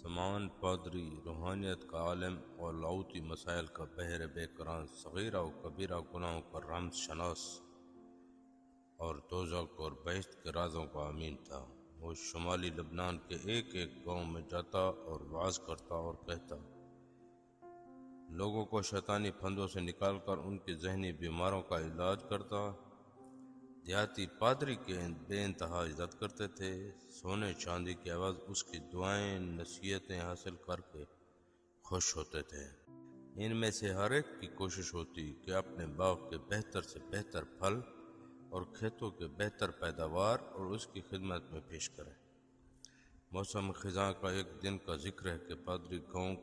سمان پادری روحانیت کا عالم اور لاؤتی مسائل کا بحر بے کران، صغیرہ و کبیرہ گناہوں کا رمز شناس اور دوزخ اور بہشت کے رازوں کا امین تھا۔ وہ شمالی لبنان کے ایک ایک گاؤں میں جاتا اور وعظ کرتا اور کہتا، لوگوں کو شیطانی پھندوں سے نکال کر ان کی ذہنی بیماروں کا علاج کرتا۔ دیہاتی پادری کے بے انتہا عزت کرتے تھے، سونے چاندی کے عوض اس کی دعائیں نصیحتیں حاصل کر کے خوش ہوتے تھے۔ ان میں سے ہر ایک کی کوشش ہوتی کہ اپنے باغ کے بہتر سے بہتر پھل اور کھیتوں کے بہتر پیداوار اور اس کی خدمت میں پیش کرے۔ موسم خزاں کا ایک دن کا ذکر ہے کہ پادری گاؤں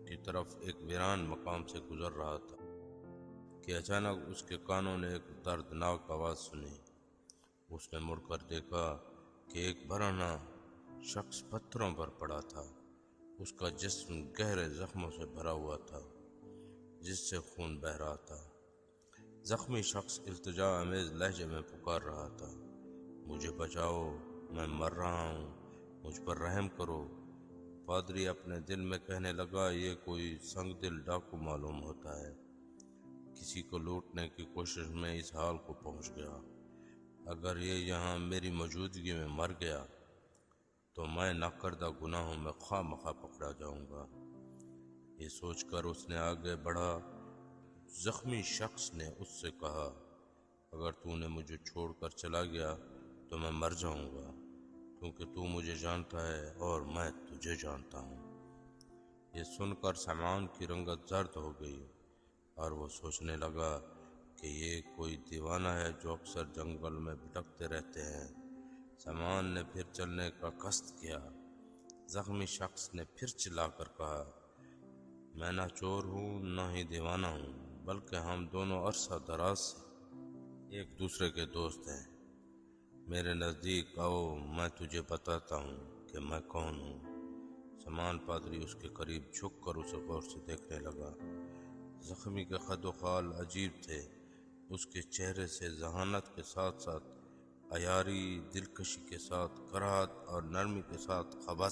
کی طرف ایک ویران مقام سے گزر رہا تھا کہ اچانک اس کے کانوں نے ایک دردناک آواز سنی۔ اس نے مڑ کر دیکھا کہ ایک برہنہ شخص پتھروں پر پڑا تھا۔ اس کا جسم گہرے زخموں سے بھرا ہوا تھا جس سے خون بہہ رہا تھا۔ زخمی شخص التجا آمیز لہجے میں پکار رہا تھا، مجھے بچاؤ، میں مر رہا ہوں، مجھ پر رحم کرو۔ پادری اپنے دل میں کہنے لگا، یہ کوئی سنگ دل ڈاکو معلوم ہوتا ہے، کسی کو لوٹنے کی کوشش میں اس حال کو پہنچ گیا۔ اگر یہ یہاں میری موجودگی میں مر گیا تو میں ناکردہ گناہوں میں خواہ مخواہ پکڑا جاؤں گا۔ یہ سوچ کر اس نے آگے بڑھا۔ زخمی شخص نے اس سے کہا، اگر تو نے مجھے چھوڑ کر چلا گیا تو میں مر جاؤں گا، کیونکہ تو مجھے جانتا ہے اور میں تجھے جانتا ہوں۔ یہ سن کر سمان کی رنگت زرد ہو گئی اور وہ سوچنے لگا کہ یہ کوئی دیوانہ ہے جو اکثر جنگل میں بھٹکتے رہتے ہیں۔ سمان نے پھر چلنے کا قصد کیا۔ زخمی شخص نے پھر چلا کر کہا، میں نہ چور ہوں نہ ہی دیوانہ ہوں، بلکہ ہم دونوں عرصہ دراز سے ایک دوسرے کے دوست ہیں۔ میرے نزدیک آؤ، میں تجھے بتاتا ہوں کہ میں کون ہوں۔ سمان پادری اس کے قریب جھک کر اسے غور سے دیکھنے لگا۔ زخمی کے خد و خال عجیب تھے، اس کے چہرے سے ذہانت کے ساتھ ساتھ عیاری، دلکشی کے ساتھ کراہت اور نرمی کے ساتھ خباثت